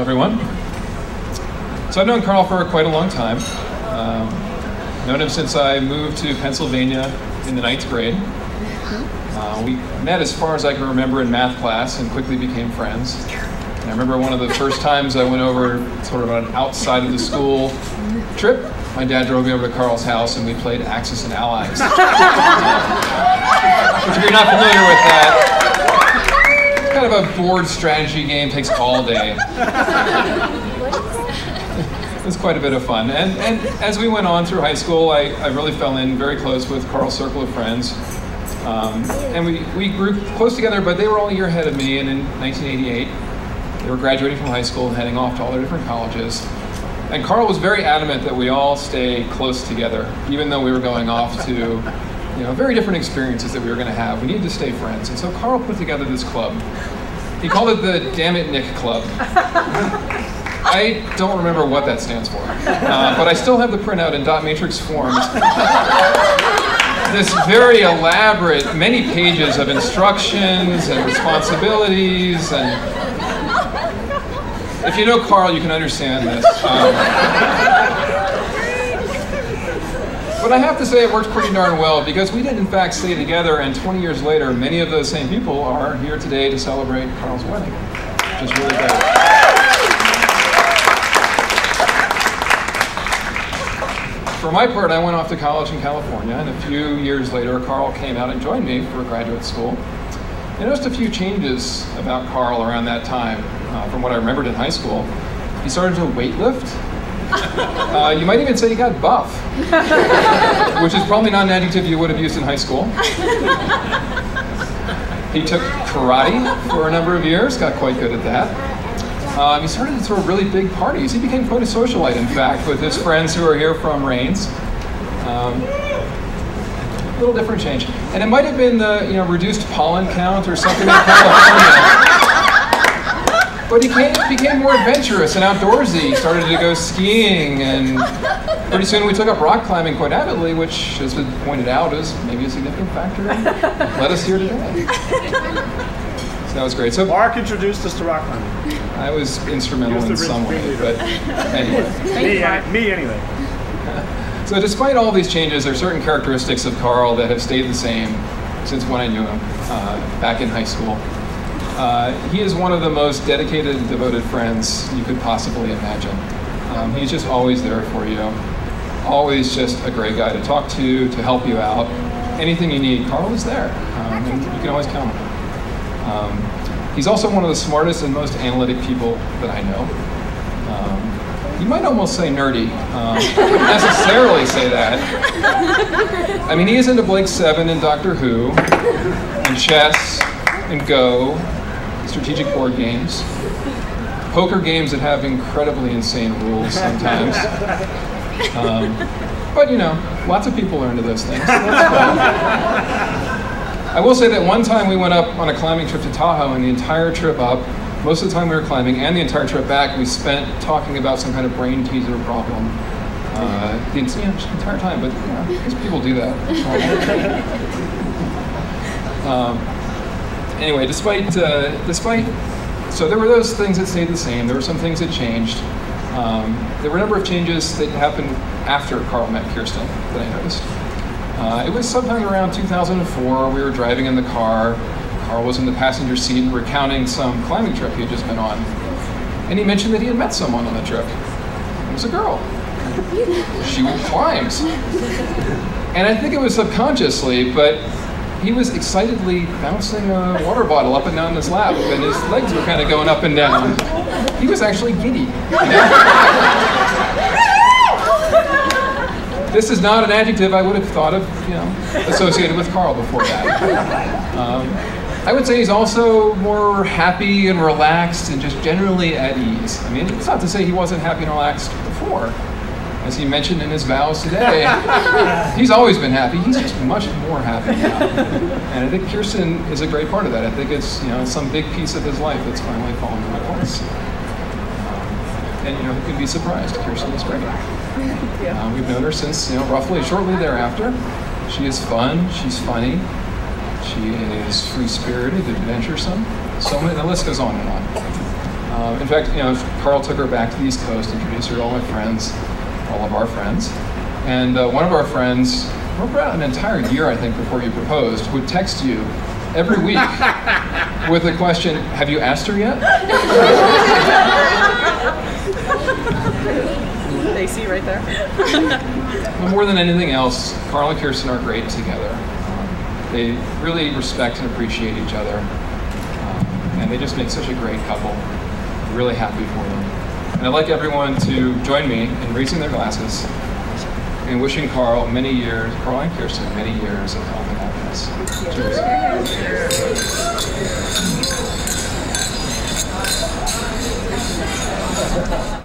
everyone. So I've known Carl for quite a long time. Known him since I moved to Pennsylvania in the 9th grade. We met as far as I can remember in math class and quickly became friends. And I remember one of the first times I went over sort of on an outside of the school trip. My dad drove me over to Carl's house and we played Axis and Allies. Which, if you're not familiar with that, it's kind of a board strategy game, takes all day. It was quite a bit of fun. And as we went on through high school, I really fell in very close with Carl's circle of friends. And we grew close together, but they were all a year ahead of me, and in 1988, they were graduating from high school and heading off to all their different colleges. And Carl was very adamant that we all stay close together, even though we were going off to very different experiences that we were going to have. We needed to stay friends. And so Carl put together this club. He called it the Damn It Nick Club. I don't remember what that stands for, but I still have the printout in dot matrix forms. This very elaborate, many pages of instructions and responsibilities, and if you know Carl, you can understand this. But I have to say it worked pretty darn well, because we did in fact stay together, and 20 years later, many of those same people are here today to celebrate Carl's wedding, which is really great. For my part, I went off to college in California, and a few years later, Carl came out and joined me for graduate school. I noticed a few changes about Carl around that time, from what I remembered in high school. He started to weightlift. You might even say he got buff, which is probably not an adjective you would have used in high school. He took karate for a number of years, got quite good at that. He started to throw really big parties. He became quite a socialite, in fact, with his friends who are here from Rains. A little different change. And it might have been the reduced pollen count or something in California. But he became more adventurous and outdoorsy. He started to go skiing, and pretty soon we took up rock climbing quite avidly, which, as was pointed out, is maybe a significant factor that led us here today. So that was great. So Mark introduced us to rock climbing. I was instrumental in some way, but anyway. Me anyway. So despite all these changes, there are certain characteristics of Carl that have stayed the same since when I knew him back in high school. He is one of the most dedicated and devoted friends you could possibly imagine. He's just always there for you. Always just a great guy to talk to help you out. Anything you need, Carl is there. And you can always count on him. He's also one of the smartest and most analytic people that I know. You might almost say nerdy. I wouldn't necessarily say that. I mean, he is into Blake Seven and Doctor Who, and chess, and Go, strategic board games, poker games that have incredibly insane rules sometimes. But lots of people are into those things. So that's fun. I will say that one time we went up on a climbing trip to Tahoe, and the entire trip up, most of the time we were climbing, and the entire trip back, we spent talking about some kind of brain teaser problem. The entire time, but because people do that. Anyway, so there were those things that stayed the same. There were some things that changed. There were a number of changes that happened after Carl met Kirsten that I noticed. It was sometime around 2004. We were driving in the car. Carl was in the passenger seat recounting some climbing trip he had just been on. And he mentioned that he had met someone on the trip. It was a girl. She climbs. And I think it was subconsciously, but he was excitedly bouncing a water bottle up and down his lap, and his legs were kind of going up and down. He was actually giddy. This is not an adjective I would have thought of, associated with Carl before that. I would say he's also more happy and relaxed and just generally at ease. I mean, it's not to say he wasn't happy and relaxed before. As he mentioned in his vows today, he's always been happy. He's just much more happy now. And I think Kirsten is a great part of that. I think it's some big piece of his life that's finally fallen into place. And you can be surprised. Kirsten is great. We've known her since roughly shortly thereafter. She is fun. She's funny. She is free-spirited, adventuresome. So many. The list goes on and on. In fact, Carl took her back to the East Coast, introduced her to all my friends, all of our friends. And one of our friends, for about an entire year, I think, before he proposed, would text you every week with the question, have you asked her yet? They see right there. But more than anything else, Carl and Kirsten are great together. They really respect and appreciate each other. And they just make such a great couple. Really happy for them. And I'd like everyone to join me in raising their glasses and wishing Carl and Kirsten many years of health and happiness. Cheers.